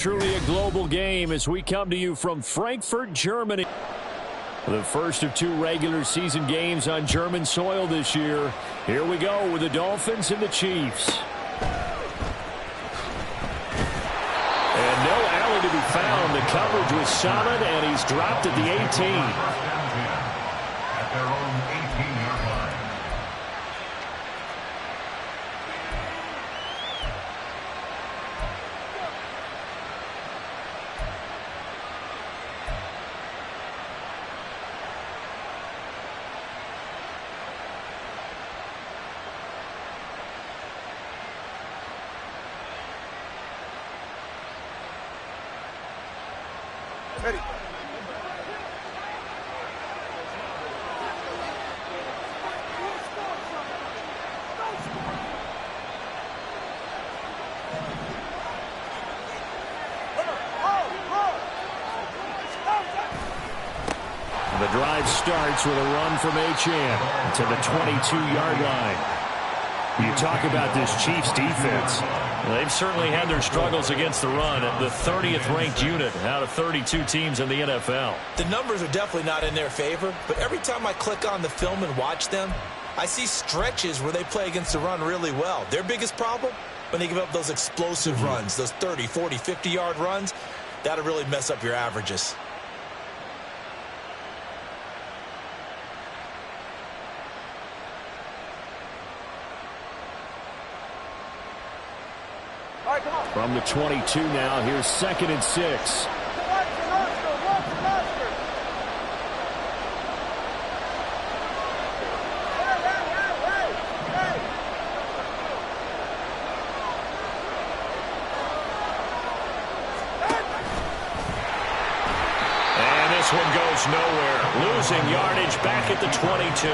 Truly a global game as we come to you from Frankfurt, Germany. The first of 2 regular season games on German soil this year. Here we go with the Dolphins and the Chiefs. And no alley to be found. The coverage was solid, and he's dropped at the 18. At their own 18-yard line. Ready. The drive starts with a run from Achane to the 22-yard line. You talk about this Chiefs defense. They've certainly had their struggles against the run. The 30th ranked unit out of 32 teams in the NFL. The numbers are definitely not in their favor, but every time I click on the film and watch them, I see stretches where they play against the run really well. Their biggest problem, when they give up those explosive runs, those 30, 40, 50-yard runs, that'll really mess up your averages. From the 22 now, here's 2nd and 6. And this one goes nowhere. Losing yardage back at the 22.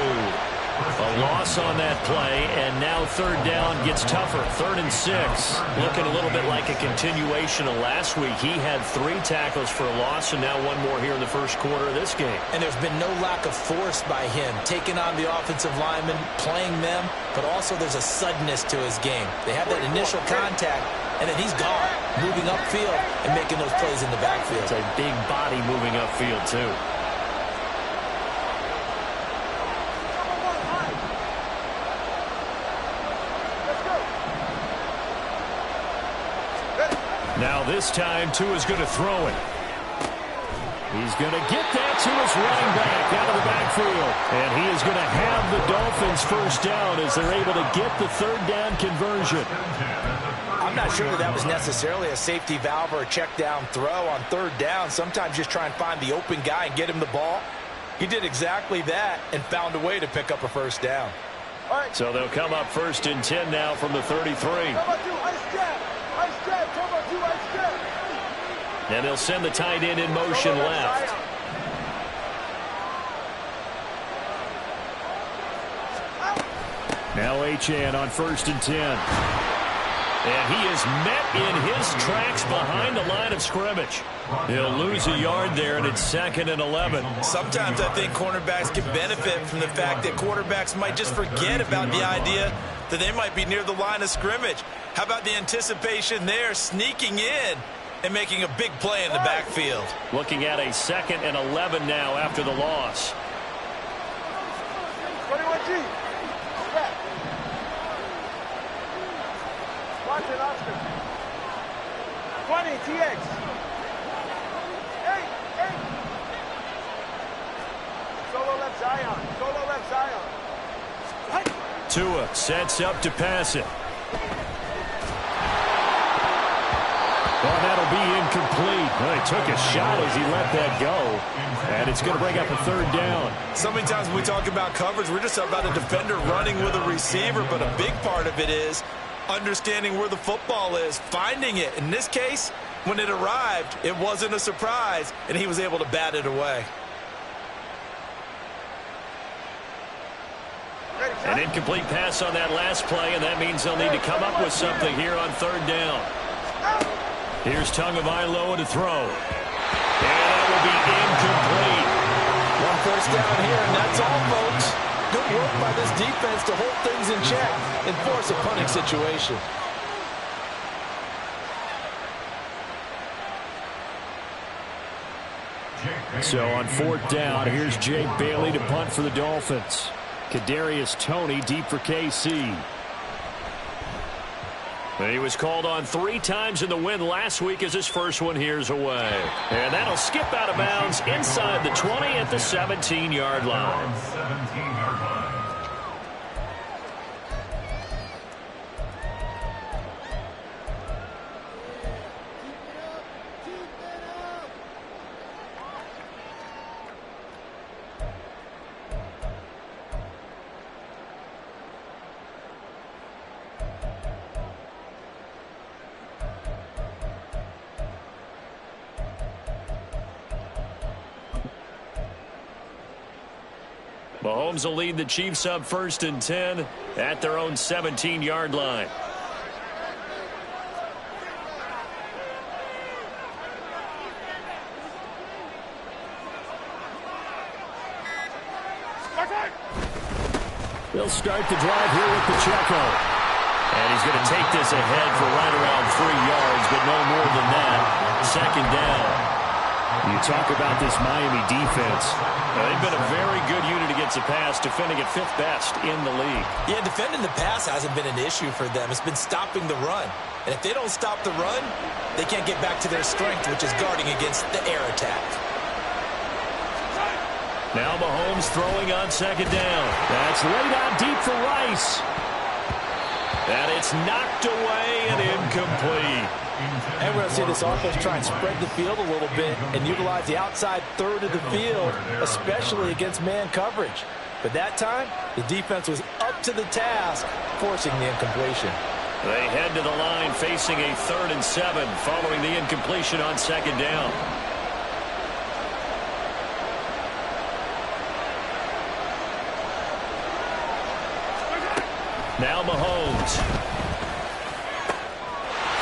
A loss on that play, and now 3rd down gets tougher. 3rd and 6. Looking a little bit like a continuation of last week. He had 3 tackles for a loss, and now 1 more here in the first quarter of this game. And there's been no lack of force by him, taking on the offensive linemen, playing them, but also there's a suddenness to his game. They have that initial contact, and then he's gone, moving upfield and making those plays in the backfield. It's a big body moving upfield, too. Now this time, Tua's going to throw it. He's going to get that to his running back out of the backfield. And he is going to have the Dolphins first down as they're able to get the 3rd down conversion. I'm not sure that was necessarily a safety valve or a check down throw on 3rd down. Sometimes just try and find the open guy and get him the ball. He did exactly that and found a way to pick up a first down. So they'll come up 1st and 10 now from the 33. And they'll send the tight end in motion left. Now Achane on 1st and 10. And he is met in his tracks behind the line of scrimmage. He'll lose a yard there, and it's 2nd and 11. Sometimes I think cornerbacks can benefit from the fact that quarterbacks might just forget about the idea that they might be near the line of scrimmage. How about the anticipation there, sneaking in and making a big play in the backfield? Looking at a 2nd and 11 now after the loss. 21G. Watch it, Oscar. 20, TX. Hey. Solo left Zion. Tua sets up to pass it. Well, that'll be incomplete. Well, he took a shot as he let that go. And it's going to bring up a 3rd down. So many times when we talk about coverage, we're just about a defender running with a receiver, but a big part of it is understanding where the football is, finding it. In this case, when it arrived, it wasn't a surprise, and he was able to bat it away. An incomplete pass on that last play, and that means they'll need to come up with something here on 3rd down. Here's Tagovailoa to throw. And that will be incomplete. 1 first down here, and that's all, folks. Good work by this defense to hold things in check and force a punting situation. So on 4th down, here's Jake Bailey to punt for the Dolphins. Kadarius Toney deep for KC. And he was called on 3 times in the win last week as his first one here's away. And that'll skip out of bounds inside the 20 at the 17-yard line. 17-yard line. Mahomes will lead the Chiefs up 1st and 10 at their own 17-yard line. They'll start the drive here with Pacheco. And he's going to take this ahead for right around 3 yards, but no more than that. 2nd down. You talk about this Miami defense. They've been a very good unit against the pass, defending at 5th best in the league. Yeah, defending the pass hasn't been an issue for them. It's been stopping the run. And if they don't stop the run, they can't get back to their strength, which is guarding against the air attack. Now Mahomes throwing on 2nd down. That's laid out deep for Rice. And it's knocked away and incomplete. And we're going to see this offense try and spread the field a little bit and utilize the outside third of the field, especially against man coverage. But that time, the defense was up to the task, forcing the incompletion. They head to the line facing a 3rd and 7 following the incompletion on 2nd down. Now Mahomes.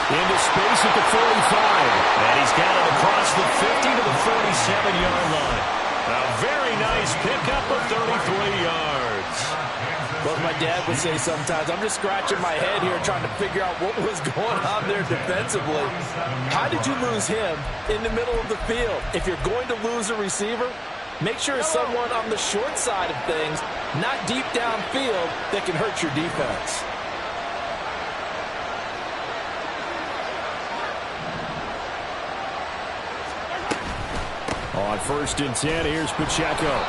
Into space at the 45. And he's got it across the 50 to the 47-yard line. A very nice pickup of 33 yards. Well, as my dad would say sometimes, I'm just scratching my head here trying to figure out what was going on there defensively. How did you lose him in the middle of the field? If you're going to lose a receiver, make sure it's someone on the short side of things, not deep downfield, that can hurt your defense. On 1st and 10, here's Pacheco.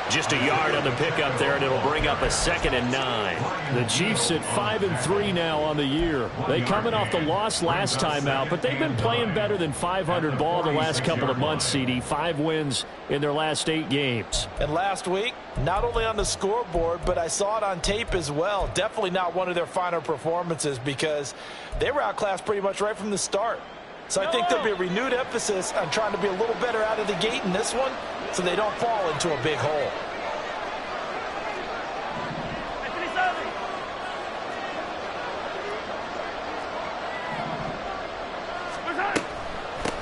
Just a yard on the pickup there, and it'll bring up a 2nd and 9. The Chiefs at 5-3 now on the year. They coming off the loss last time out, but they've been playing better than 500 ball the last couple of months, CD. 5 wins in their last 8 games. And last week, not only on the scoreboard, but I saw it on tape as well. Definitely not one of their finer performances because they were outclassed pretty much right from the start. So I think there'll be a renewed emphasis on trying to be a little better out of the gate in this one so they don't fall into a big hole.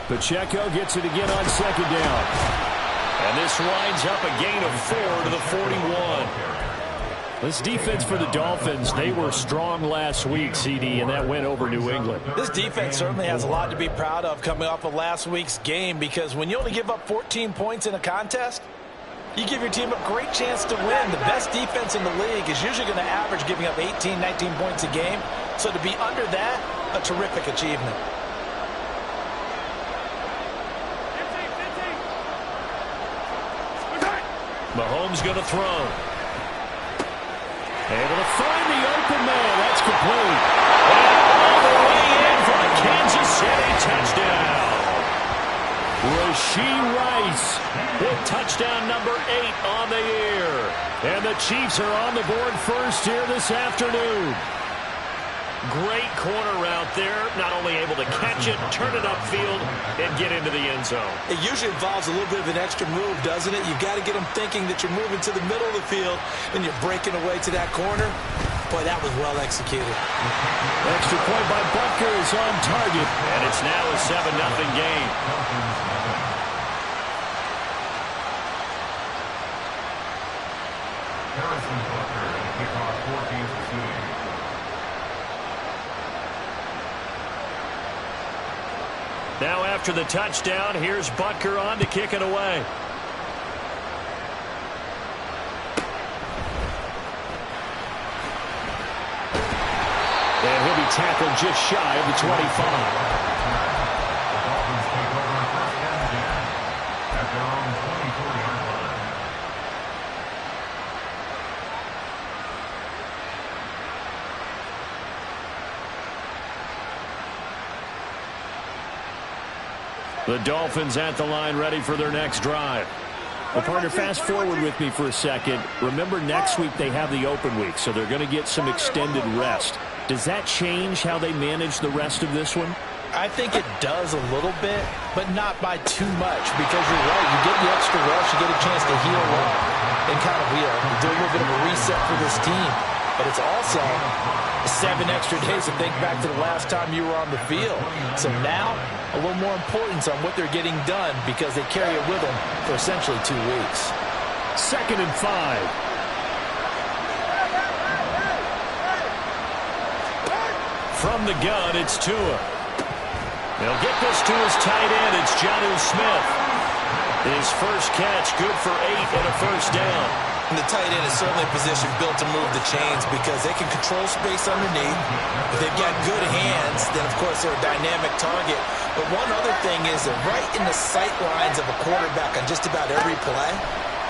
Pacheco gets it again on 2nd down. And this winds up a gain of 4 to the 41. This defense for the Dolphins, they were strong last week, CD, and that went over New England. This defense certainly has a lot to be proud of coming off of last week's game because when you only give up 14 points in a contest, you give your team a great chance to win. The best defense in the league is usually going to average giving up 18, 19 points a game. So to be under that, a terrific achievement. Mahomes going to throw. Able to find the open man. That's complete. And all the way in for a Kansas City touchdown. Rashee Rice with touchdown number 8 on the year. And the Chiefs are on the board first here this afternoon. Great corner route there. Not only able to catch it, turn it upfield, and get into the end zone. It usually involves a little bit of an extra move, doesn't it? You've got to get them thinking that you're moving to the middle of the field and you're breaking away to that corner. Boy, that was well executed. Extra point by Butker is on target. And it's now a 7-0 game. Harrison Butker to kick off for Kansas City. Now after the touchdown, here's Butker on to kick it away. And he'll be tackled just shy of the 25. The Dolphins take over first and 10 at their own 24-yard line. The Dolphins at the line, ready for their next drive. Well, partner, fast forward with me for a second. Remember, next week they have the open week, so they're going to get some extended rest. Does that change how they manage the rest of this one? I think it does a little bit, but not by too much, because you're right. You get the extra rest, you get a chance to heal up and kind of do a little bit of a reset for this team. But it's also 7 extra days to think back to the last time you were on the field. So now, a little more importance on what they're getting done because they carry it with them for essentially 2 weeks. 2nd and 5. From the gun, it's Tua. They'll get this to his tight end. It's Jonnu Smith. His first catch, good for 8 and a first down. And the tight end is certainly a position built to move the chains because they can control space underneath. If they've got good hands, then of course they're a dynamic target. But one other thing is they're right in the sight lines of a quarterback on just about every play.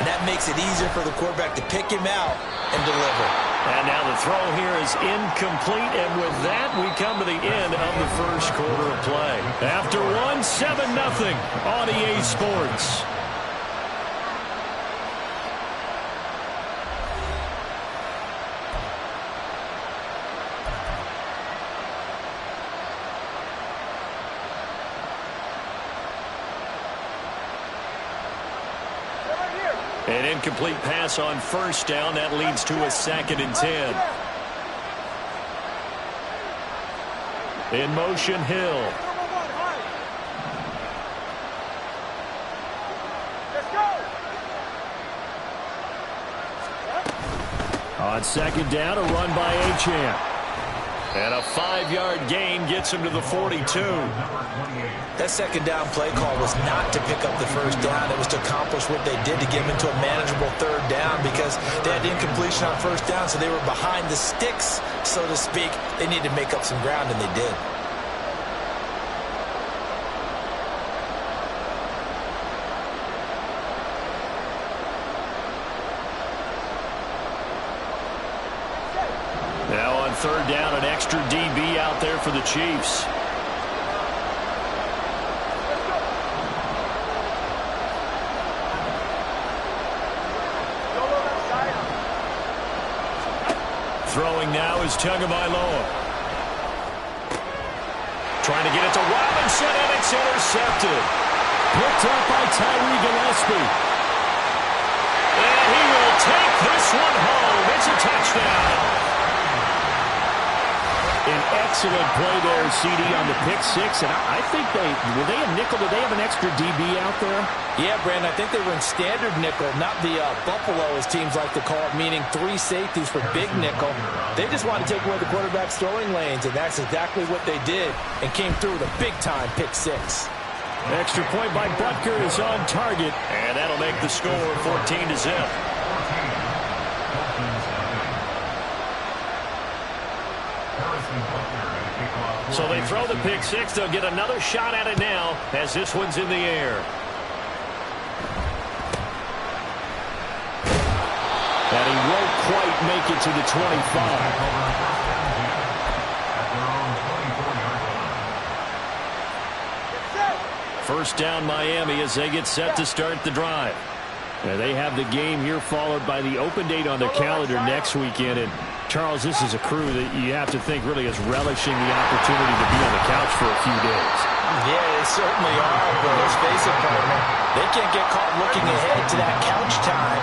And that makes it easier for the quarterback to pick him out and deliver. And now the throw here is incomplete. And with that, we come to the end of the first quarter of play. After one, 7-0 on EA Sports. An incomplete pass on first down. That leads to a 2nd and 10. In motion, Hill. On 2nd down, a run by Achane. And a 5-yard gain gets him to the 42. That 2nd down play call was not to pick up the first down. It was to accomplish what they did to get them into a manageable 3rd down because they had incompletion on first down, so they were behind the sticks, so to speak. They needed to make up some ground, and they did. Now on 3rd down, an extra DB out there for the Chiefs. Throwing now is Tagovailoa. Trying to get it to Robinson, and it's intercepted. Picked up by Tyree Gillespie. And he will take this one home. It's a touchdown. An excellent play there, CD, on the pick six. And I think were they a nickel? Did they have an extra DB out there? Yeah, Brandon, I think they were in standard nickel, not the Buffalo, as teams like to call it, meaning 3 safeties for big nickel. They just wanted to take away the quarterback's throwing lanes, and that's exactly what they did and came through with a big-time pick six. Extra point by Butker is on target, and that'll make the score 14-0. So they throw the pick six. They'll get another shot at it now as this one's in the air. And he won't quite make it to the 25. First down, Miami, as they get set to start the drive. Now they have the game here followed by the open date on their calendar next weekend. And Charles, this is a crew that you have to think really is relishing the opportunity to be on the couch for a few days. Yeah, they certainly are, but let's face it, partner. They can't get caught looking ahead to that couch time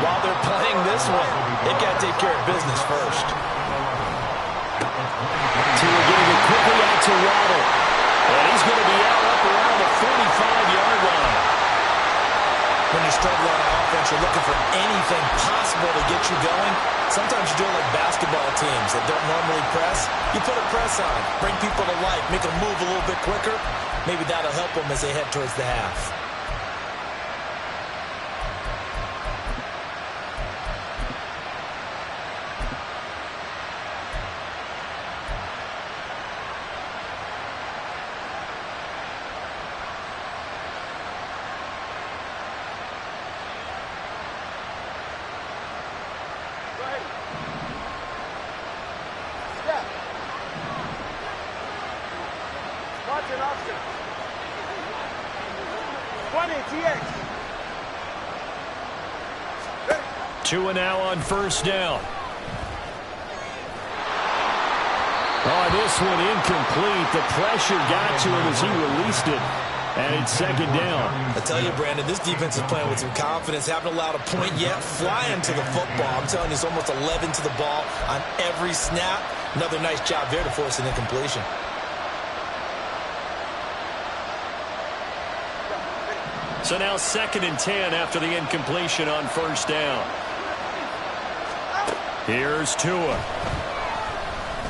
while they're playing this one. They've got to take care of business first. Tua getting it quickly out to Waddle. And he's going to be out up around the 45-yard line. When you're struggling on offense, you're looking for anything possible to get you going. Sometimes you do it like basketball teams that don't normally press. You can put a press on, bring people to life, make them move a little bit quicker. Maybe that'll help them as they head towards the half. Martin Oscar. 20, TX. Two and now on first down. Oh, this one incomplete. The pressure got to him as he released it. And it's second down. I tell you, Brandon, this defense is playing with some confidence. Haven't allowed a point yet. Flying to the football. I'm telling you, it's almost 11 to the ball on every snap. Another nice job there to force an incompletion. So now 2nd and 10 after the incompletion on first down. Here's Tua.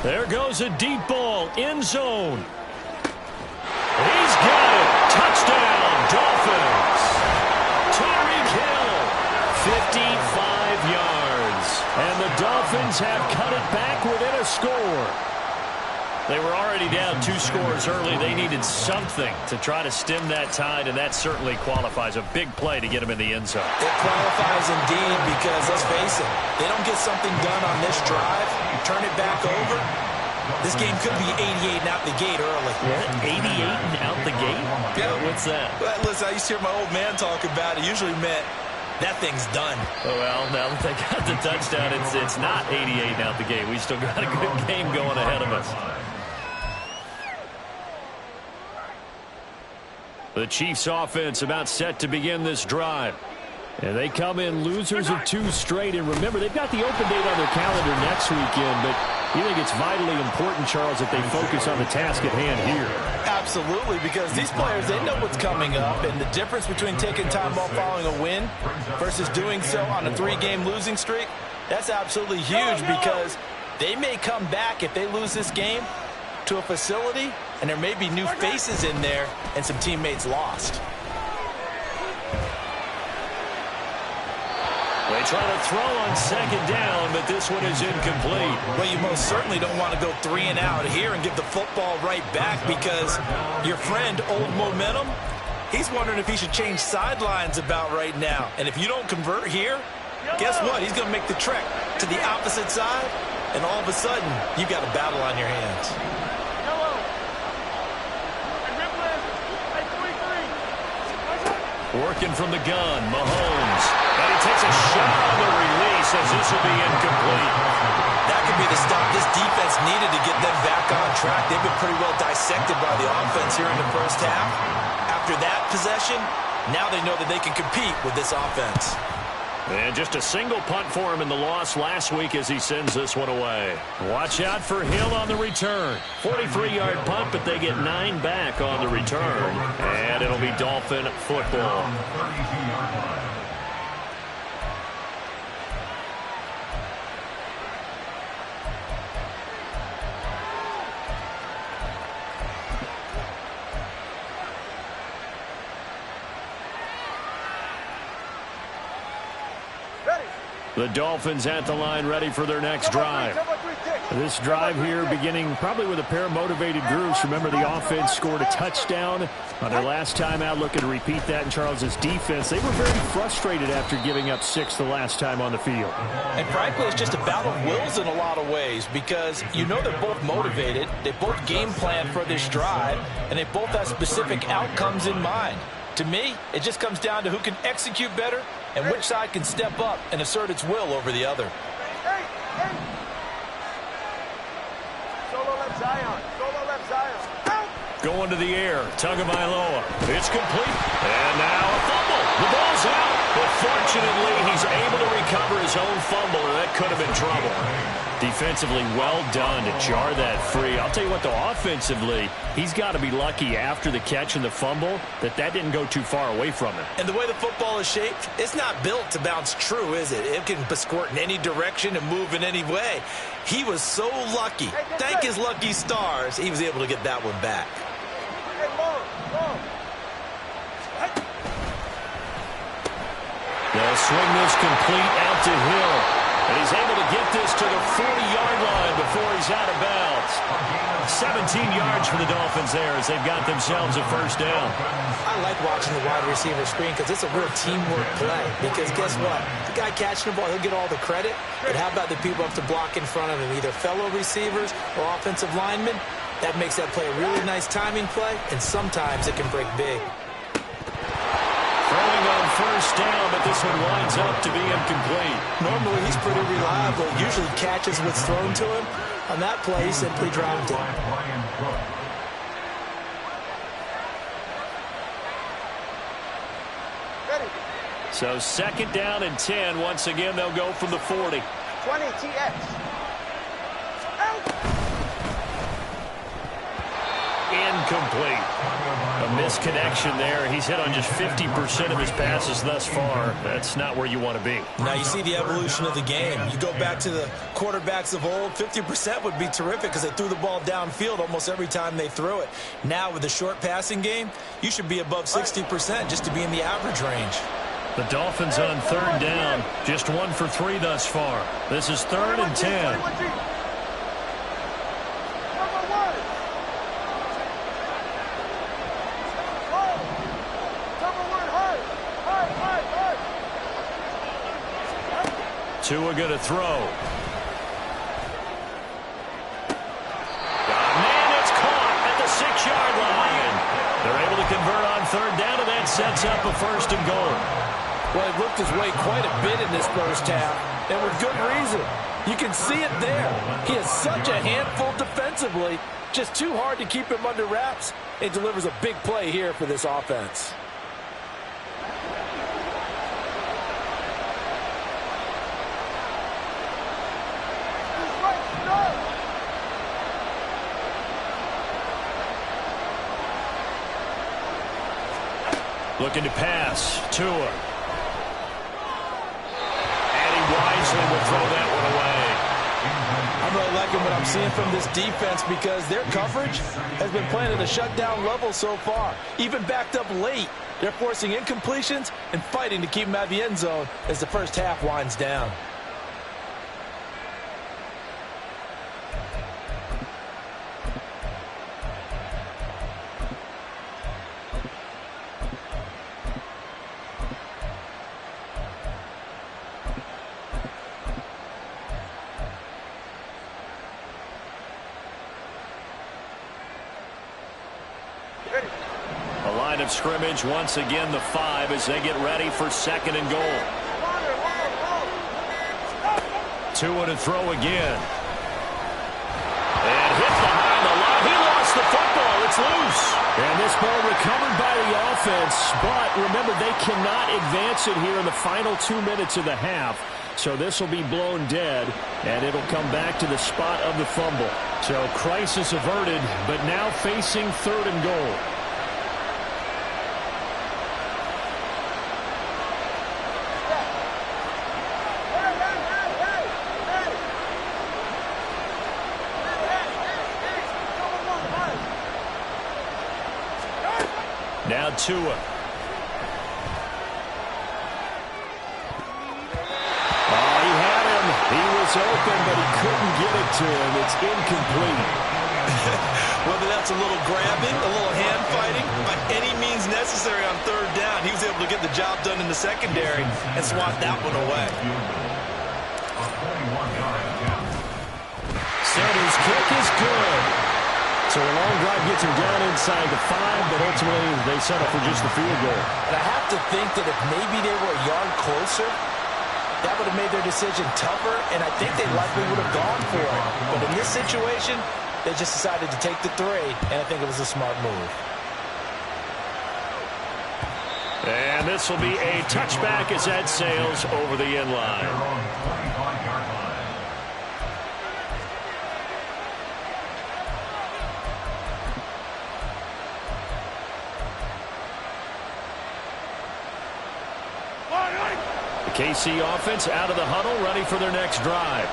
There goes a deep ball, end zone. He's got it. Touchdown, Dolphins. Tyreek Hill, 55 yards. And the Dolphins have cut it back within a score. They were already down 2 scores early. They needed something to try to stem that tide, and that certainly qualifies. A big play to get them in the end zone. It qualifies indeed because, let's face it, they don't get something done on this drive, turn it back over, this game could be 88 and out the gate early. What? 88 and out the gate? Yeah. What's that? Well, listen, I used to hear my old man talk about it. Usually meant that thing's done. Oh, well, now that they got the touchdown, it's not 88 and out the gate. We still got a good game going ahead of us. The Chiefs offense about set to begin this drive. And they come in losers of 2 straight. And remember, they've got the open date on their calendar next weekend. But you think it's vitally important, Charles, that they focus on the task at hand here? Absolutely, because these players, they know what's coming up. And the difference between taking time off following a win versus doing so on a 3-game losing streak, that's absolutely huge because they may come back if they lose this game to a facility, and there may be new faces in there and some teammates lost. They try to throw on 2nd down, but this one is incomplete. Well, you most certainly don't want to go 3 and out here and give the football right back because your friend, Old Momentum, he's wondering if he should change sidelines about right now. And if you don't convert here, guess what? He's going to make the trek to the opposite side, and all of a sudden, you've got a battle on your hands. Working from the gun, Mahomes. And he takes a shot on the release as this will be incomplete. That could be the stop this defense needed to get them back on track. They've been pretty well dissected by the offense here in the first half. After that possession, now they know that they can compete with this offense. And just a single punt for him in the loss last week as he sends this one away. Watch out for Hill on the return. 43-yard punt, but they get 9 back on the return. And it'll be Dolphin football. The Dolphins at the line ready for their next drive. This drive here beginning probably with a pair of motivated groups. Remember, the offense scored a touchdown on their last time out, looking to repeat that in Charles's defense. They were very frustrated after giving up 6 the last time on the field. And frankly, it's just a battle of wills in a lot of ways because you know they're both motivated, they both game plan for this drive, and they both have specific outcomes in mind. To me, it just comes down to who can execute better and which side can step up and assert its will over the other. Solo left Zion. Solo left Zion. Out. Going to the air. Tagovailoa. It's complete. And now a fumble. The ball's out. But fortunately, he's able to recover his own fumble, and that could have been trouble. Defensively, well done to jar that free. I'll tell you what, though, offensively, he's got to be lucky after the catch and the fumble that didn't go too far away from him. And the way the football is shaped, it's not built to bounce true, is it? It can squirt in any direction and move in any way. He was so lucky. Thank his lucky stars, he was able to get that one back. They'll swing this complete out to Hill. And he's able to get this to the 40-yard line before he's out of bounds. 17 yards for the Dolphins there as they've got themselves a first down. I like watching the wide receiver screen because it's a real teamwork play. Because guess what? The guy catching the ball, he'll get all the credit. But how about the people up to block in front of him, either fellow receivers or offensive linemen? That makes that play a really nice timing play, and sometimes it can break big. Throwing on first down, but this one winds up to be incomplete. Normally, he's pretty reliable. Usually catches what's thrown to him. On that play, he simply dropped it. So second down and 10. Once again, they'll go from the 40. 20 TX. Incomplete. A misconnection there. He's hit on just 50% of his passes thus far. That's not where you want to be. Now you see the evolution of the game. You go back to the quarterbacks of old, 50% would be terrific because they threw the ball downfield almost every time they threw it. Now with the short passing game, you should be above 60% just to be in the average range. The Dolphins on third down, just 1 for 3 thus far. This is 3rd and 10. Tua going to throw. Man, it's caught at the 6-yard line. They're able to convert on third down, and that sets up a 1st and goal. Well, he looked his way quite a bit in this first half, and with good reason. You can see it there. He is such a handful defensively. Just too hard to keep him under wraps. It delivers a big play here for this offense. Looking to pass. Tua. And he wisely will throw that one away. I'm really liking what I'm seeing from this defense because their coverage has been playing at a shutdown level so far. Even backed up late, they're forcing incompletions and fighting to keep them out of the end zone as the first half winds down. Of scrimmage once again the 5 as they get ready for 2nd and goal. Tua to throw again. And hit behind the line. He lost the football. It's loose. And this ball recovered by the offense. But remember, they cannot advance it here in the final 2 minutes of the half. So this will be blown dead, and it'll come back to the spot of the fumble. So crisis averted, but now facing 3rd and goal. Now Tua. Oh, he had him. He was open, but he couldn't get it to him. It's incomplete. Whether that's a little grabbing, a little hand fighting, by any means necessary on third down, he was able to get the job done in the secondary and swat that one away. Sanders' kick is good. So a long drive gets him down inside the 5, but ultimately they settle for just the field goal. And I have to think that if maybe they were a yard closer, that would have made their decision tougher, and I think they likely would have gone for it. But in this situation, they just decided to take the 3, and I think it was a smart move. And this will be a touchback as that sails over the end line. The KC offense out of the huddle, ready for their next drive.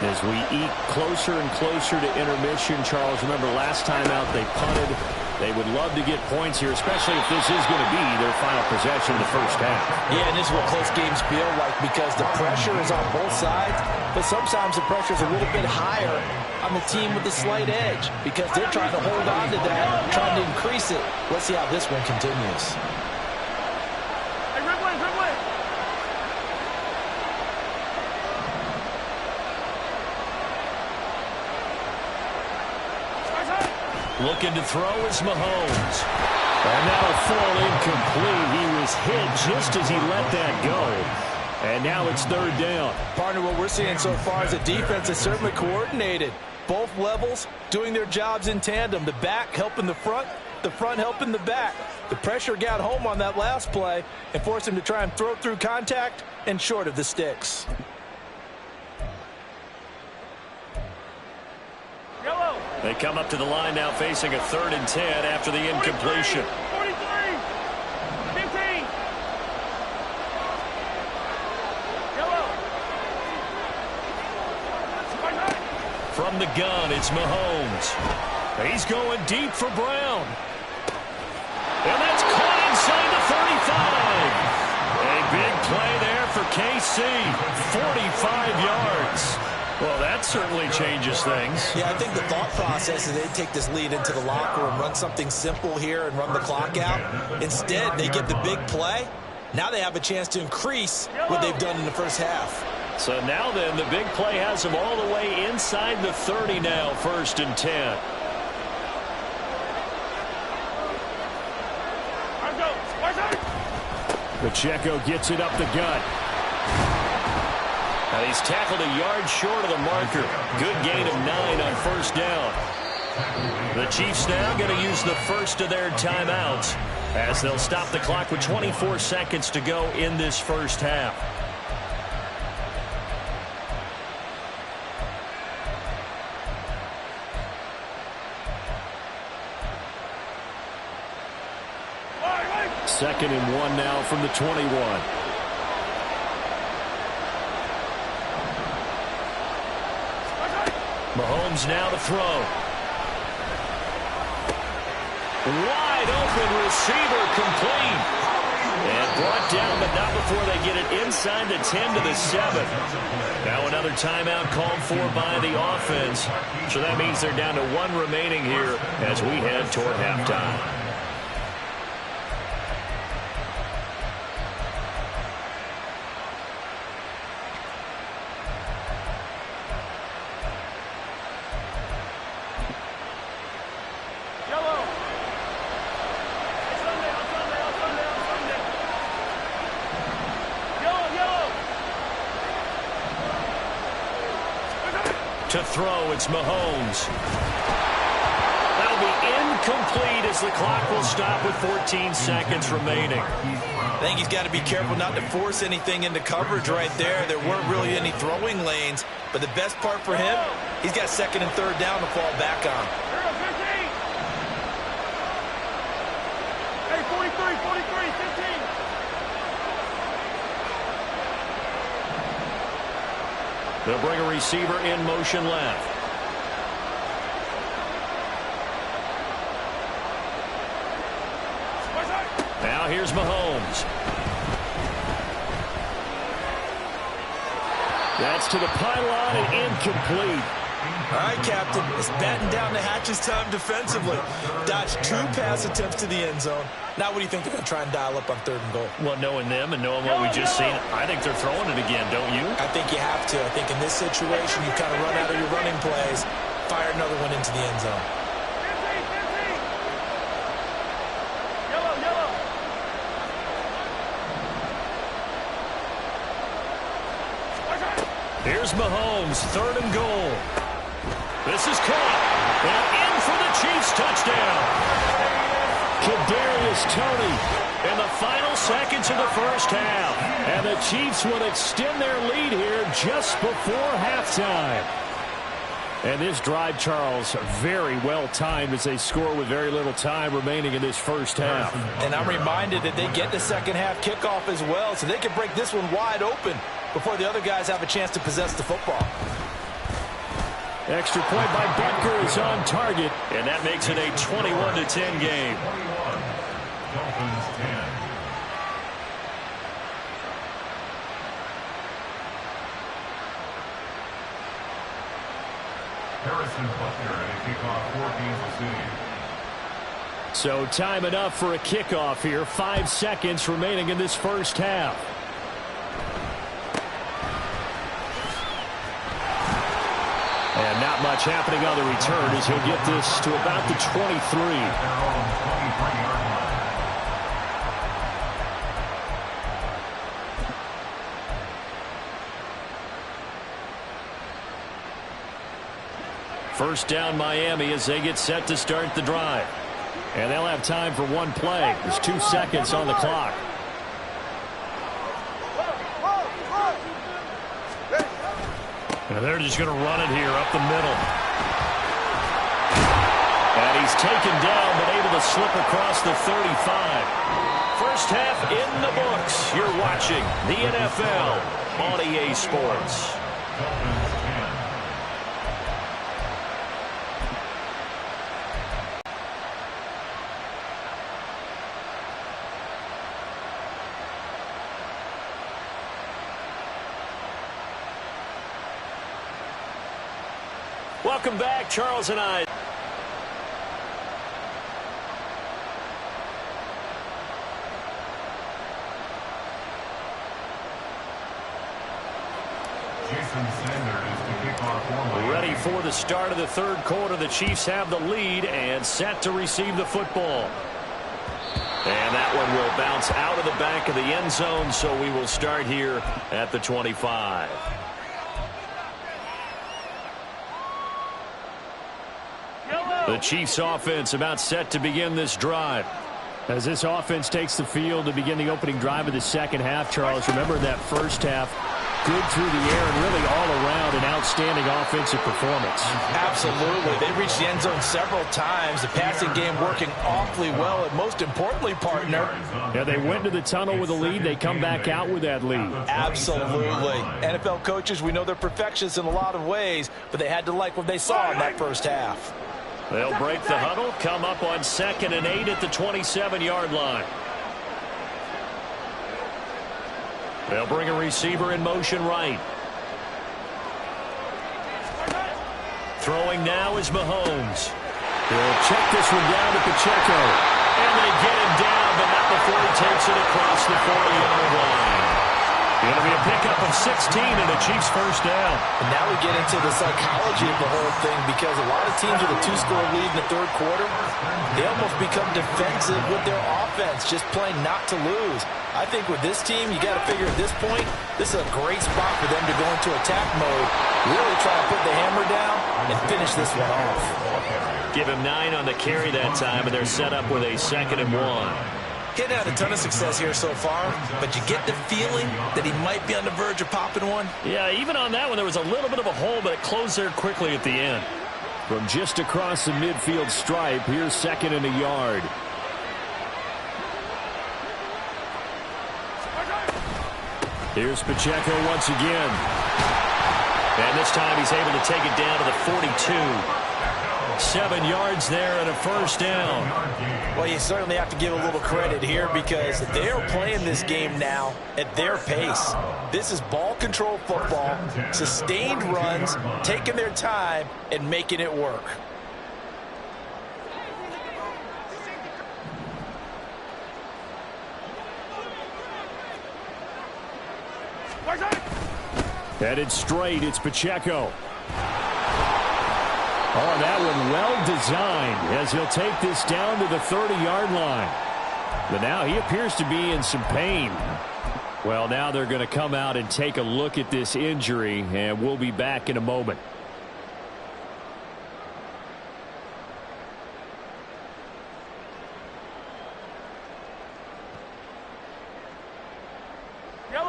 As we eat closer and closer to intermission, Charles, remember last time out they punted. They would love to get points here, especially if this is going to be their final possession of the first half. Yeah, and this is what close games feel like because the pressure is on both sides, but sometimes the pressure is a little bit higher on the team with the slight edge because they're trying to hold on to that, trying to increase it. Let's see how this one continues. Looking to throw is Mahomes. And that'll fall incomplete. He was hit just as he let that go. And now it's third down. Partner, what we're seeing so far is the defense is certainly coordinated. Both levels doing their jobs in tandem. The back helping the front helping the back. The pressure got home on that last play and forced him to try and throw through contact and short of the sticks. They come up to the line now facing a 3rd and 10 after the incompletion. 43, 15. Yellow. From the gun, it's Mahomes. He's going deep for Brown. And that's caught inside the 35. A big play there for KC. 45 yards. Well, that certainly changes things. Yeah, I think the thought process is they take this lead into the locker room, run something simple here and run the clock out. Instead, they get the big play. Now they have a chance to increase what they've done in the first half. So now then, the big play has them all the way inside the 30 now, 1st and 10. Pacheco gets it up the gut. And he's tackled a yard short of the marker. Good gain of 9 on 1st down. The Chiefs now going to use the first of their timeouts as they'll stop the clock with 24 seconds to go in this first half. Second and 1 now from the 21. Mahomes now to throw. Wide open receiver complete. And brought down, but not before they get it inside the 10 to the 7. Now another timeout called for by the offense. So that means they're down to 1 remaining here as we head toward halftime. To throw, it's Mahomes. That'll be incomplete as the clock will stop with 14 seconds remaining. I think he's got to be careful not to force anything into coverage right there. There weren't really any throwing lanes, but the best part for him, he's got 2nd and 3rd down to fall back on. Hey, 43, 15. They'll bring a receiver in motion left. Now here's Mahomes. That's to the pylon and incomplete. All right, Captain. It's batten down the hatches time defensively. Dodged 2 pass attempts to the end zone. Now what do you think they're going to try and dial up on 3rd and goal? Well, knowing them and knowing what we just seen, I think they're throwing it again, don't you? I think you have to. I think in this situation, you kind of run out of your running plays, fire another one into the end zone. 15. Yellow. Here's Mahomes, 3rd and goal. This is caught. And in for the Chiefs touchdown. Kadarius Toney. And the final seconds of the first half. And the Chiefs will extend their lead here just before halftime. And this drive, Charles, very well timed as they score with very little time remaining in this first half. And I'm reminded that they get the second half kickoff as well, so they can break this one wide open before the other guys have a chance to possess the football. Extra point by Butker is on target, and that makes it a 21-10 game. Dolphins 10. Harrison Butker at a kickoff for Kansas City. So time enough for a kickoff here. 5 seconds remaining in this first half. And not much happening on the return as he'll get this to about the 23. Their own 23-yard line. First down Miami as they get set to start the drive. And they'll have time for one play. There's 2 seconds on the clock. And they're just going to run it here up the middle. And he's taken down but able to slip across the 35. First half in the books. You're watching the NFL on EA Sports. Dolphins 10. Welcome back, Charles and I. Jason Sanders to kick off for Miami. Ready for the start of the third quarter. The Chiefs have the lead and set to receive the football. And that one will bounce out of the back of the end zone, so we will start here at the 25. The Chiefs offense about set to begin this drive. As this offense takes the field to begin the opening drive of the second half, Charles, remember that first half, good through the air and really all around an outstanding offensive performance. Absolutely. They reached the end zone several times. The passing game working awfully well, and most importantly, partner. Yeah, they went to the tunnel with a lead. They come back out with that lead. Absolutely. NFL coaches, we know they're perfectionists in a lot of ways, but they had to like what they saw in that first half. They'll break the huddle, come up on 2nd and 8 at the 27-yard line. They'll bring a receiver in motion right. Throwing now is Mahomes. He'll check this one down to Pacheco. And they get him down, but not before he takes it across the 40-yard line. Going to be a pickup of 16 and a Chiefs first down. And now we get into the psychology of the whole thing, because a lot of teams with a 2-score lead in the third quarter, they almost become defensive with their offense, just playing not to lose. I think with this team, you got to figure at this point, this is a great spot for them to go into attack mode, really try to put the hammer down and finish this one off. Give him 9 on the carry that time, and they're set up with a 2nd and 1. He hadn't had a ton of success here so far, but you get the feeling that he might be on the verge of popping one. Yeah, even on that one, there was a little bit of a hole, but it closed there quickly at the end. From just across the midfield stripe, here's 2nd and a yard. Here's Pacheco once again. And this time he's able to take it down to the 42. 7 yards there and a first down. Well, you certainly have to give a little credit here, because they're playing this game now at their pace. This is ball control football, sustained runs, taking their time and making it work. Headed straight, it's Pacheco. Oh, that one well designed as he'll take this down to the 30-yard line. But now he appears to be in some pain. Well, now they're going to come out and take a look at this injury, and we'll be back in a moment.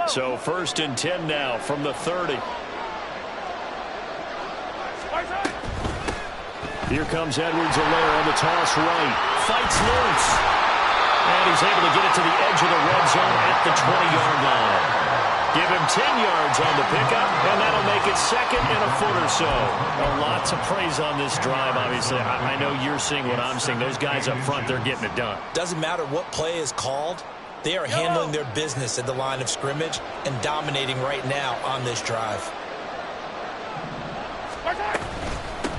So 1st and 10 now from the 30. Here comes Edwards-Helaire on the toss right. Fights loose. And he's able to get it to the edge of the red zone at the 20-yard line. Give him 10 yards on the pickup, and that'll make it 2nd and a foot or so. A lot to praise on this drive, obviously. I know you're seeing what I'm seeing. Those guys up front, they're getting it done. Doesn't matter what play is called. They are handling their business at the line of scrimmage and dominating right now on this drive.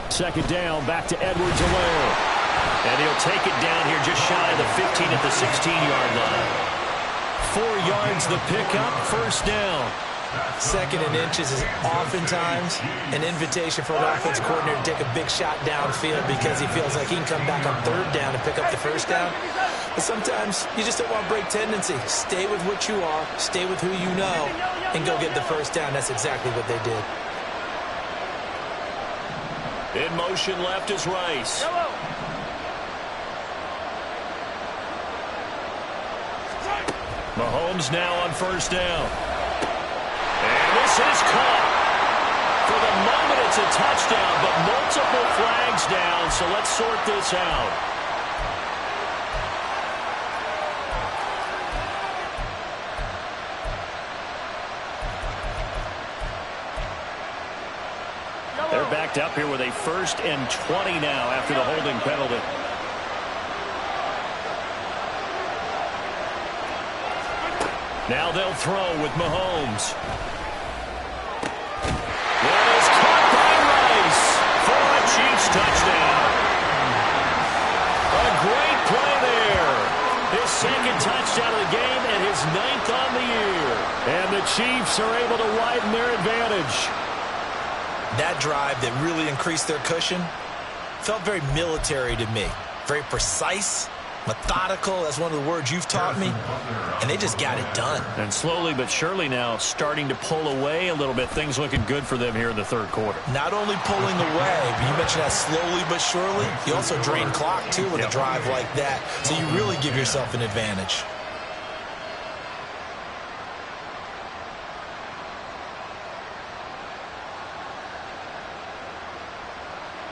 2nd down, back to Edwards-Helaire. And he'll take it down here just shy of the 15 at the 16-yard line. 4 yards the pickup, 1st down. 2nd and inches is oftentimes an invitation for an offense coordinator to take a big shot downfield because he feels like he can come back on 3rd down and pick up the 1st down. But sometimes you just don't want to break tendency. Stay with what you are, stay with who you know, and go get the 1st down. That's exactly what they did. In motion left is Rice. Mahomes now on 1st down. And this is caught. For the moment, it's a touchdown, but multiple flags down, so let's sort this out. They're backed up here with a 1st and 20 now after the holding penalty. Now they'll throw with Mahomes. That is caught by Rice for a Chiefs touchdown. A great play there. His 2nd touchdown of the game and his 9th on the year. And the Chiefs are able to widen their advantage. That drive that really increased their cushion felt very military to me. Very precise, methodical, that's one of the words you've taught me, and they just got it done. And slowly but surely now starting to pull away a little bit. Things looking good for them here in the 3rd quarter. Not only pulling away, but you mentioned that slowly but surely. You also drain clock, too, with a drive like that, so you really give yourself an advantage.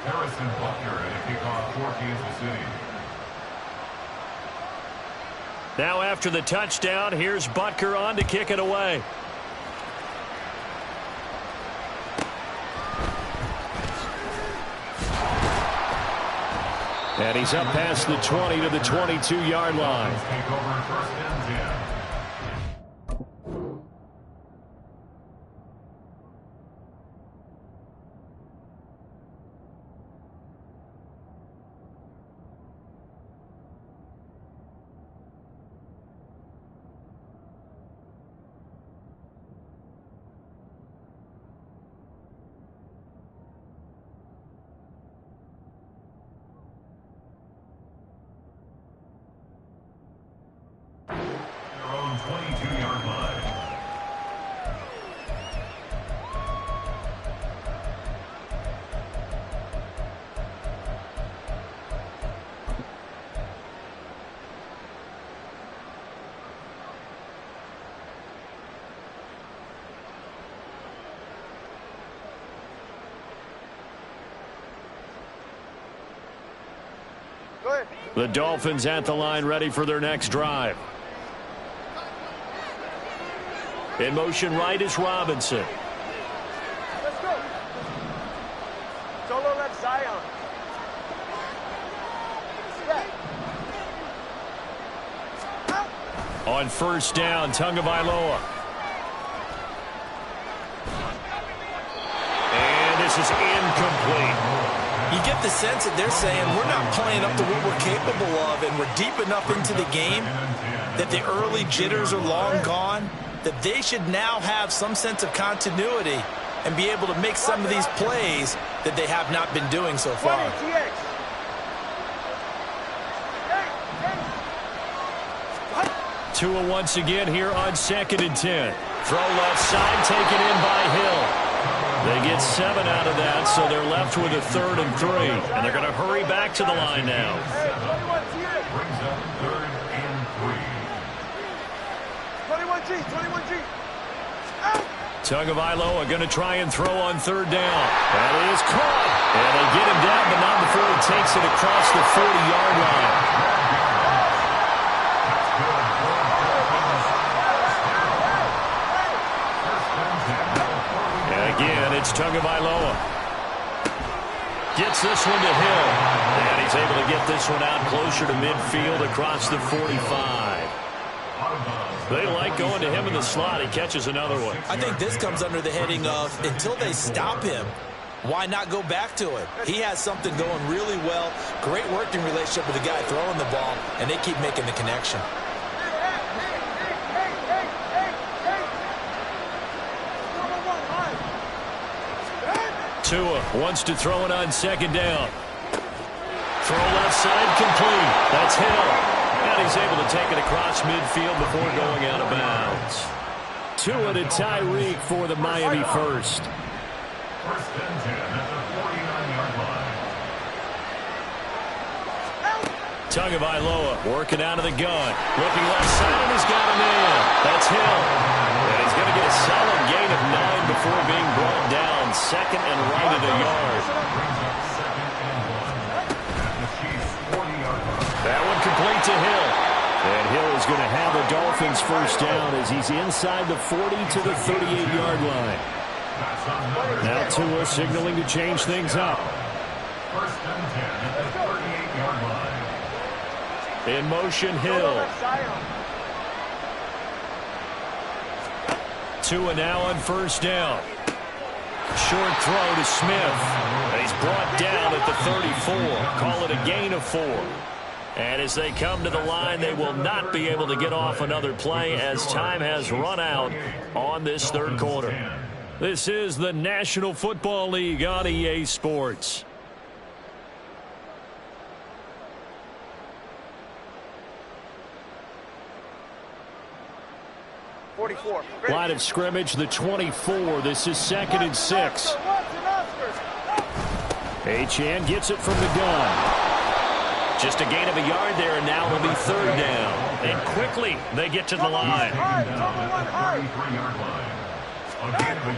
Harrison Butker at a kickoff for Kansas City. Now after the touchdown, here's Butker on to kick it away. And he's up past the 20 to the 22-yard line. Take over 1st and 10. Their own 22-yard line. The Dolphins at the line, ready for their next drive. In motion right is Robinson. Let's go. Solo left Zion. Step. On 1st down, Tagovailoa. And this is incomplete. You get the sense that they're saying we're not playing up to what we're capable of, and we're deep enough into the game that the early jitters are long gone, that they should now have some sense of continuity and be able to make some of these plays that they have not been doing so far. 2 once again here on 2nd and 10. Throw left side, taken in by Hill. They get 7 out of that, so they're left with a 3rd and 3. And they're going to hurry back to the line now. Brings up 3rd and 3. 21G, 21G. Tagovailoa going to try and throw on third down. That is caught. And they get him down, but not before he takes it across the 40-yard line. And again, it's Tagovailoa. Gets this one to Hill. And he's able to get this one out closer to midfield across the 45. They like going to him in the slot. He catches another one. I think this comes under the heading of until they stop him, why not go back to it? He has something going really well. Great working relationship with the guy throwing the ball, and they keep making the connection. Tua wants to throw it on second down. Throw left side complete. That's Hill. And he's able to take it across midfield before going out of bounds. Tua to Tyreek for the Miami first. First and 10 at the 49-yard line. Tagovailoa working out of the gun. Looking left side, and he's got a man. That's Hill. And he's going to get a solid gain of 9 before being brought down. Second and right at a yard. That one complete to Hill. And Hill is going to have the Dolphins first down as he's inside the 40 to the 38-yard line. Now Tua signaling to change things up. First and 10 at the 38-yard line. In motion, Hill. Tua now on first down. Short throw to Smith. And he's brought down at the 34. Call it a gain of 4. And as they come to the line, they will not be able to get off another play as time has run out on this third quarter. This is the National Football League on EA Sports. Line of scrimmage, the 24. This is 2nd and 6. Achane gets it from the gun. Just a gain of a yard there, and now it'll be third down. And quickly, they get to the line.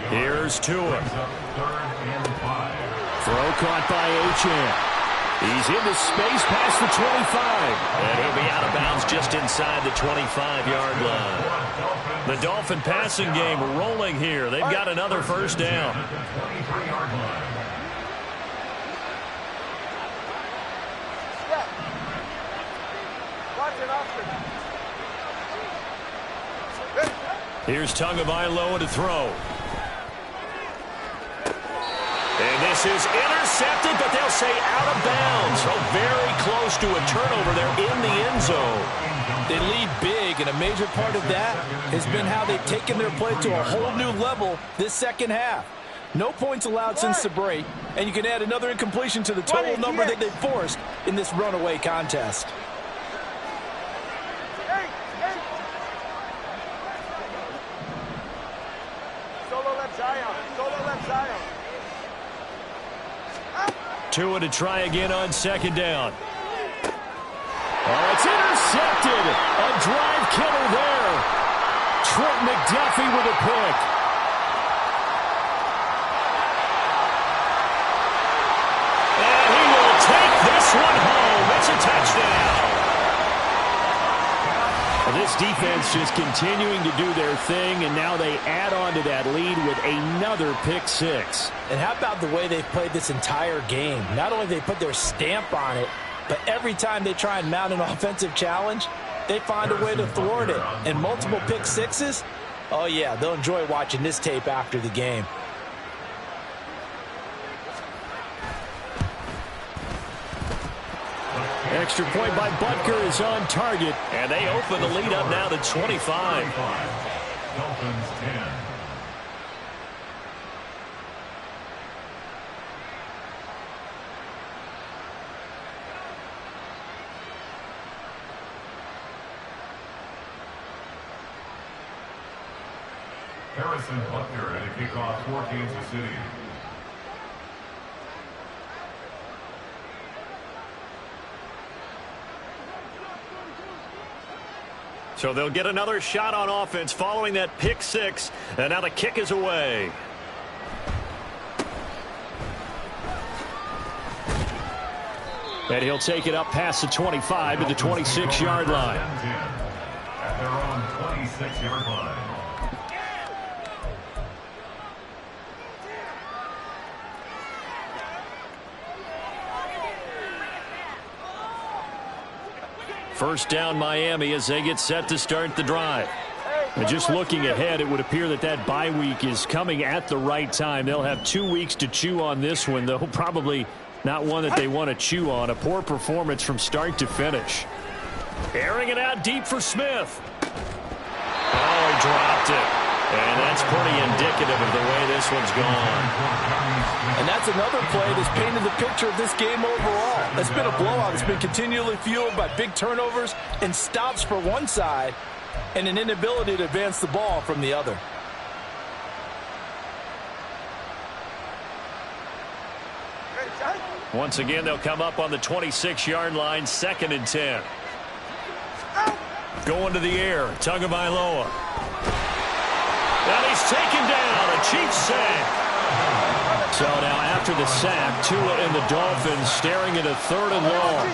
Here's Tua. Throw caught by Achane. He's into space past the 25. And he'll be out of bounds just inside the 25-yard line. The Dolphin passing game rolling here. They've got another first down. Here's Tagovailoa to throw. And this is intercepted, but they'll say out of bounds. So very close to a turnover there in the end zone. They lead big, and a major part of that has been how they've taken their play to a whole new level this second half. No points allowed since the break, and you can add another incompletion to the total number that they've forced in this runaway contest. Tua to try again on second down. Oh, it's intercepted. A drive killer there. Trent McDuffie with a pick. And he will take this one home. It's a touchdown. This defense just continuing to do their thing, and now they add on to that lead with another pick six. And how about the way they've played this entire game? Not only have they put their stamp on it, but every time they try and mount an offensive challenge, they find a way to thwart it. And multiple pick sixes, oh yeah, they'll enjoy watching this tape after the game. Extra point by Butker is on target, and they open the lead up now to 25. Dolphins 10. Harrison Butker at a kickoff for Kansas City. So they'll get another shot on offense following that pick six, and now the kick is away. And he'll take it up past the 25 to the 26-yard line. At their own 26-yard line. First down Miami as they get set to start the drive. And just looking ahead, it would appear that that bye week is coming at the right time. They'll have 2 weeks to chew on this one, though probably not one that they want to chew on. A poor performance from start to finish. Airing it out deep for Smith. Oh, he dropped it. And that's pretty indicative of the way this one's gone. And that's another play that's painted the picture of this game overall. It's been a blowout. It's been continually fueled by big turnovers and stops for one side and an inability to advance the ball from the other. Once again, they'll come up on the 26-yard line, 2nd and 10. Going to the air, Tagovailoa. And he's taken down, a Chiefs sack. So now after the sack, Tua and the Dolphins staring at a 3rd and long.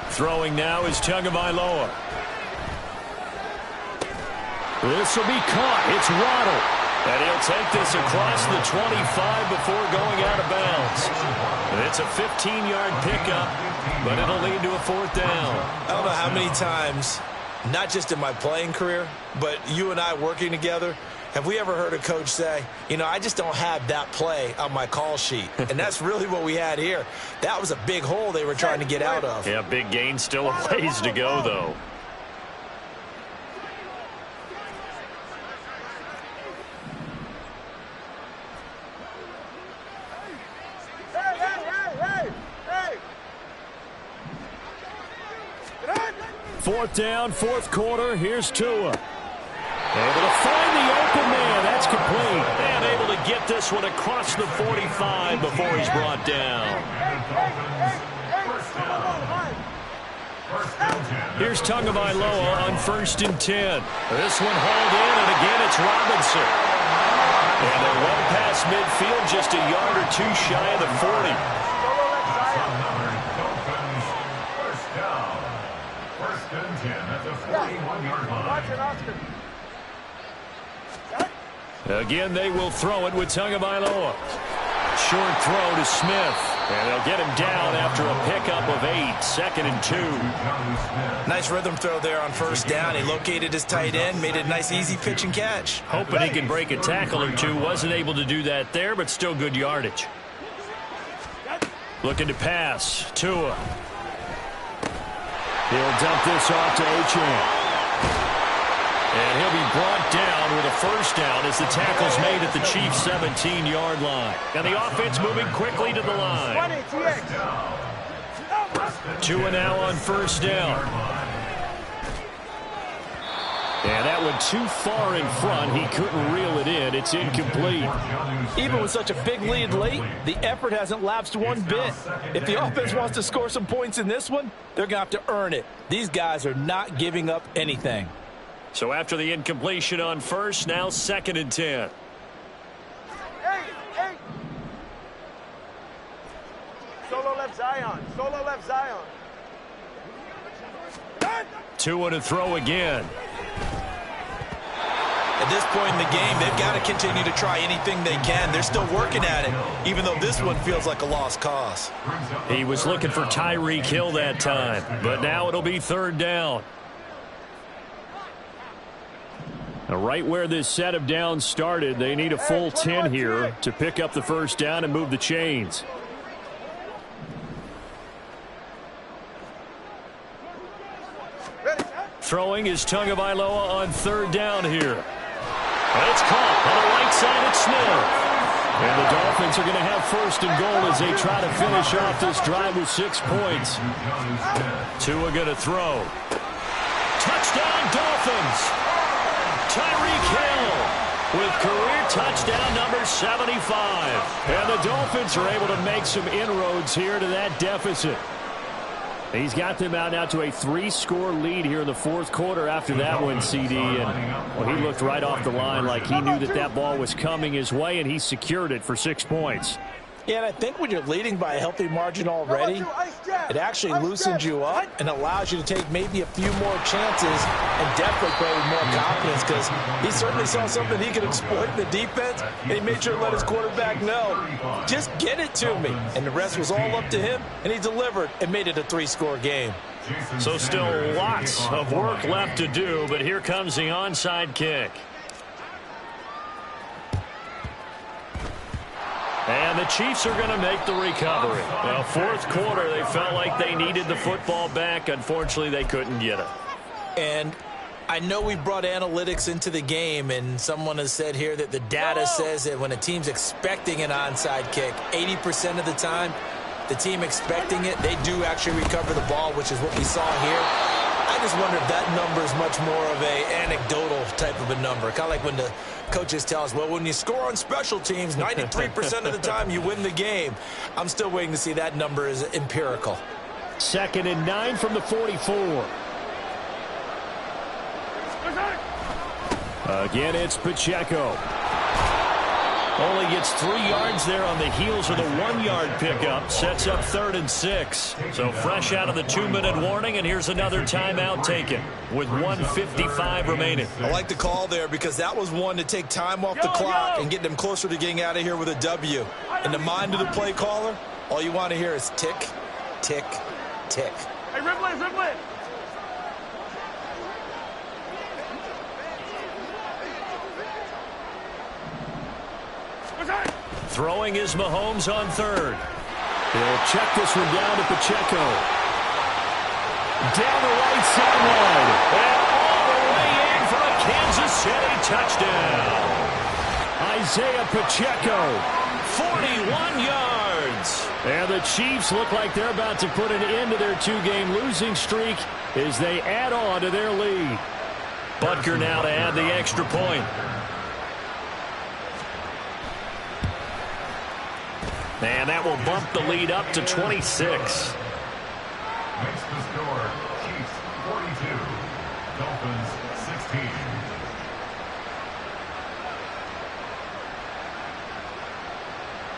Throwing now is Tagovailoa. This will be caught. It's Waddle. And he'll take this across the 25 before going out of bounds. And it's a 15-yard pickup, but it'll lead to a 4th down. I don't know how many times, not just in my playing career, but you and I working together, have we ever heard a coach say, you know, I just don't have that play on my call sheet. And that's really what we had here. That was a big hole they were trying to get out of. Yeah, big gain, still a ways to go, though. Fourth down, 4th quarter. Here's Tua. Able to find the open man. That's complete. And able to get this one across the 45 before he's brought down. Here's Tagovailoa on 1st and 10. This one hauled in, and again it's Robinson. And they're well past midfield, just a yard or two shy of the 40. Again, they will throw it with Tagovailoa. Short throw to Smith. And they'll get him down after a pickup of 8. 2nd and 2. Nice rhythm throw there on 1st down. He located his tight end, made it a nice, easy pitch and catch. Hoping he can break a tackle or two. Wasn't able to do that there, but still good yardage. Looking to pass. Tua. He'll dump this off to Achane. And he'll be brought down with a 1st down as the tackle's made at the Chiefs' 17-yard line. And the offense moving quickly to the line. Tua now on 1st down. And that one too far in front. He couldn't reel it in. It's incomplete. Even with such a big lead late, the effort hasn't lapsed one bit. If the offense wants to score some points in this one, they're going to have to earn it. These guys are not giving up anything. So after the incompletion on 1st, now 2nd and 10. Hey. Solo left Zion. Solo left Zion. Tua to throw again. At this point in the game, they've got to continue to try anything they can. They're still working at it, even though this one feels like a lost cause. He was looking for Tyreek Hill that time, but now it'll be 3rd down. Now, right where this set of downs started, they need a full 10 here to pick up the 1st down and move the chains. Throwing is Tagovailoa on 3rd down here. And it's caught on the right side at Smith. And the Dolphins are going to have 1st and goal as they try to finish off this drive with 6 points. Tua going to throw. Touchdown, Dolphins! Tyreek Hill. with career touchdown number 75. And the Dolphins are able to make some inroads here to that deficit. He's got them out now to a 3-score lead here in the fourth quarter after that one, CD. And well, he looked right off the line like he knew that that ball was coming his way, and he secured it for 6 points. Yeah, and I think when you're leading by a healthy margin already, it actually loosens you up and allows you to take maybe a few more chances and definitely play with more confidence, because he certainly saw something he could exploit in the defense, and he made sure to let his quarterback know, just get it to me. And the rest was all up to him, and he delivered and made it a 3-score game. So still lots of work left to do, but here comes the onside kick. And the Chiefs are going to make the recovery. Well, fourth quarter, they felt like they needed the football back. Unfortunately, they couldn't get it. And I know we brought analytics into the game, and someone has said here that the data says that when a team's expecting an onside kick, 80% of the time, the team expecting it, they do actually recover the ball, which is what we saw here. I just wonder if that number is much more of a anecdotal type of a number. Kind of like when the coaches tell us, well, when you score on special teams, 93% of the time you win the game. I'm still waiting to see that number is empirical. 2nd and 9 from the 44. Again, it's Pacheco. Only gets 3 yards there on the heels of the 1-yard pickup. Sets up 3rd and 6. So fresh out of the 2-minute warning, and here's another timeout taken with 1:55 remaining. I like the call there because that was one to take time off the clock and get them closer to getting out of here with a W. In the mind of the play caller, all you want to hear is tick, tick, tick. Hey, Ripley, Ripley! Throwing is Mahomes on 3rd. He'll check this one down to Pacheco. Down the right sideline. And all the way in for a Kansas City touchdown. Isaiah Pacheco, 41 yards. And the Chiefs look like they're about to put an end to their 2-game losing streak as they add on to their lead. Butker now to add the extra point. And that will bump the lead up to 26. Makes the score Chiefs 42, Dolphins 16.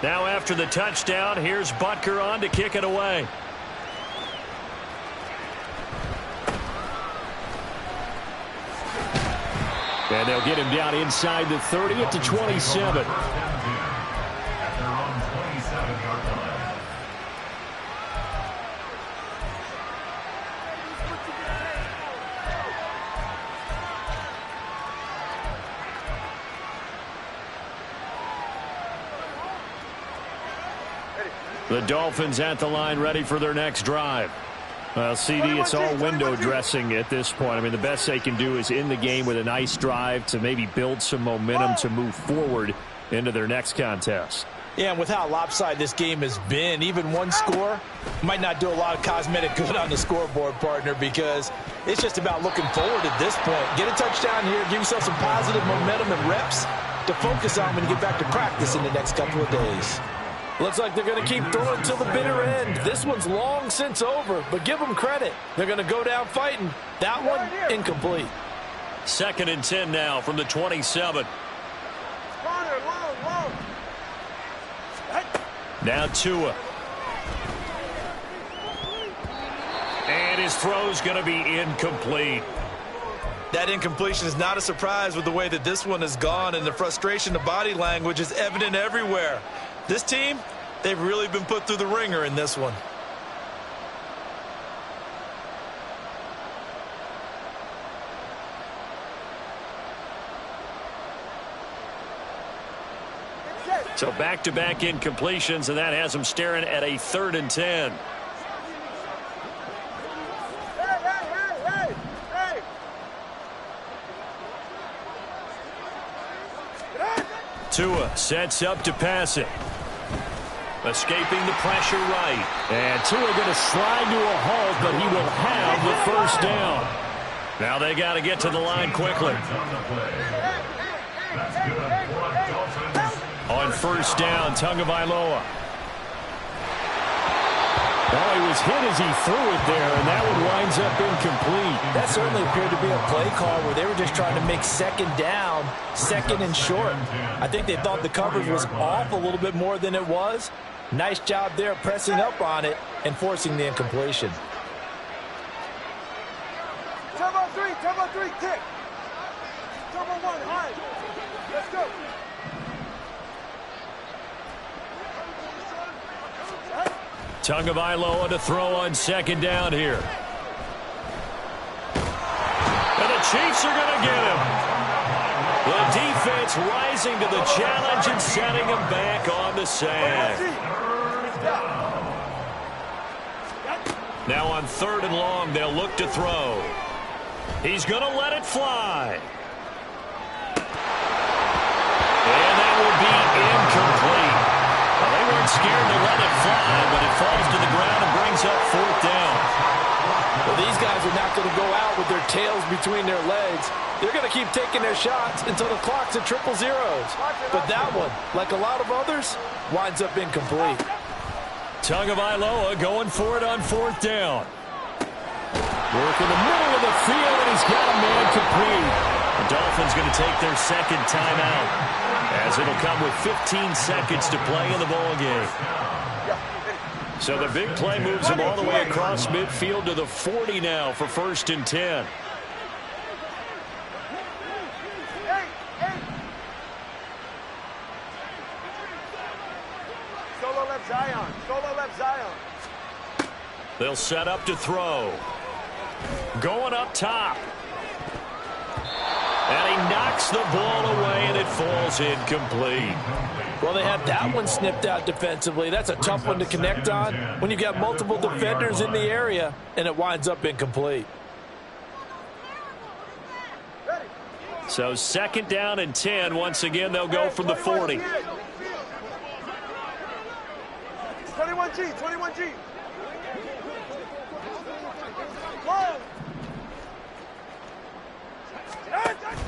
Now after the touchdown, here's Butker on to kick it away. And they'll get him down inside the 30 at the 27. The Dolphins at the line ready for their next drive. Well, CD, it's all window dressing at this point. I mean, the best they can do is end the game with a nice drive to maybe build some momentum to move forward into their next contest. Yeah, and with how lopsided this game has been, even one score might not do a lot of cosmetic good on the scoreboard, partner, because it's just about looking forward at this point. Get a touchdown here, give yourself some positive momentum and reps to focus on when you get back to practice in the next couple of days. Looks like they're going to keep throwing till the bitter end. This one's long since over, but give them credit. They're going to go down fighting. That one, incomplete. 2nd and 10 now from the 27. Now Tua. And his throw's going to be incomplete. That incompletion is not a surprise with the way that this one has gone, and the frustration, the body language is evident everywhere. This team, they've really been put through the ringer in this one. So back-to-back incompletions, and that has them staring at a 3rd and 10. Tua sets up to pass it. Escaping the pressure right. And Tua going to slide to a halt, but he will have the first down. Now they got to get to the line quickly. That's good for the Dolphins. On first down, Tagovailoa. Oh, he was hit as he threw it there, and that one winds up incomplete. That certainly appeared to be a play call where they were just trying to make second down, second and short. I think they thought the coverage was off a little bit more than it was. Nice job there pressing up on it and forcing the incompletion. Turbo three, kick. Turbo one, high. Let's go. Tagovailoa to throw on second down here. And the Chiefs are going to get him. The defense rising to the challenge and setting him back on the sack. Now on third and long, they'll look to throw. He's going to let it fly. And that will be incomplete. Well, they weren't scared to let it fly, but it falls to the ground and brings up fourth down. Well, these guys are not going to go out with their tails between their legs. They're going to keep taking their shots until the clock's at triple zeros. But that one, like a lot of others, winds up incomplete. Tagovailoa going for it on fourth down. Work in the middle of the field, and he's got a man complete. The Dolphins going to take their second timeout, as it'll come with 15 seconds to play in the ballgame. So the big play moves him all the way across midfield to the 40 now for first and 10. Solo left Zion. Solo left Zion. They'll set up to throw. Going up top. And he knocks the ball away, and it falls incomplete. Well, they had that one snipped out defensively. That's a tough one to connect on when you've got multiple defenders in the area, and it winds up incomplete. So second down and 10. Once again, they'll go from the 40. 21G, 21G.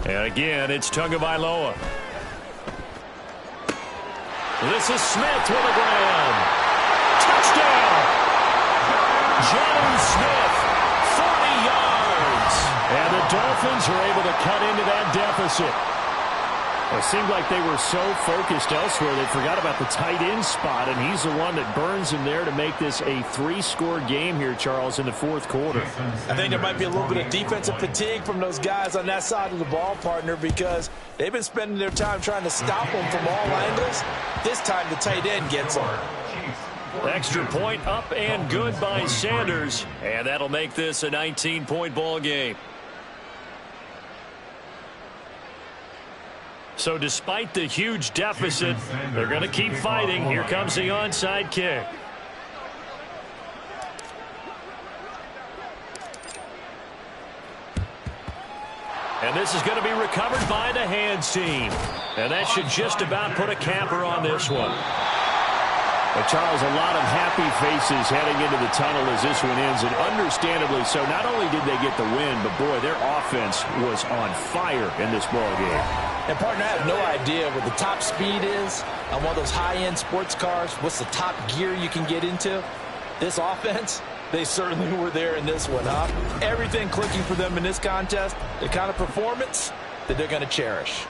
And again, it's Tagovailoa. This is Smith with a grab. Touchdown! Jonnu Smith, 40 yards. And the Dolphins are able to cut into that deficit. It seemed like they were so focused elsewhere they forgot about the tight end spot, and he's the one that burns him there to make this a 3-score game here, Charles, in the fourth quarter. I think there might be a little bit of defensive fatigue from those guys on that side of the ball, partner, because they've been spending their time trying to stop them from all angles. This time the tight end gets them. Extra point up and good by Sanders, and that'll make this a 19-point ball game. So despite the huge deficit, they're going to keep fighting. Here comes the onside kick. And this is going to be recovered by the hands team. And that should just about put a capper on this one. Well, Charles, a lot of happy faces heading into the tunnel as this one ends, and understandably so. Not only did they get the win, but boy, their offense was on fire in this ball game. And, partner, I have no idea what the top speed is on one of those high-end sports cars. What's the top gear you can get into? This offense, they certainly were there in this one, huh? Everything clicking for them in this contest, the kind of performance that they're going to cherish.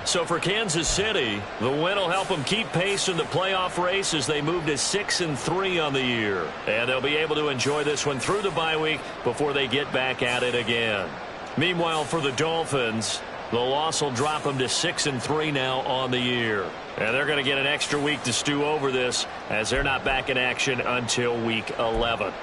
So for Kansas City, the win will help them keep pace in the playoff race as they move to 6-3 on the year. And they'll be able to enjoy this one through the bye week before they get back at it again. Meanwhile, for the Dolphins, the loss will drop them to 6-3 now on the year. And they're going to get an extra week to stew over this as they're not back in action until week 11.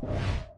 go.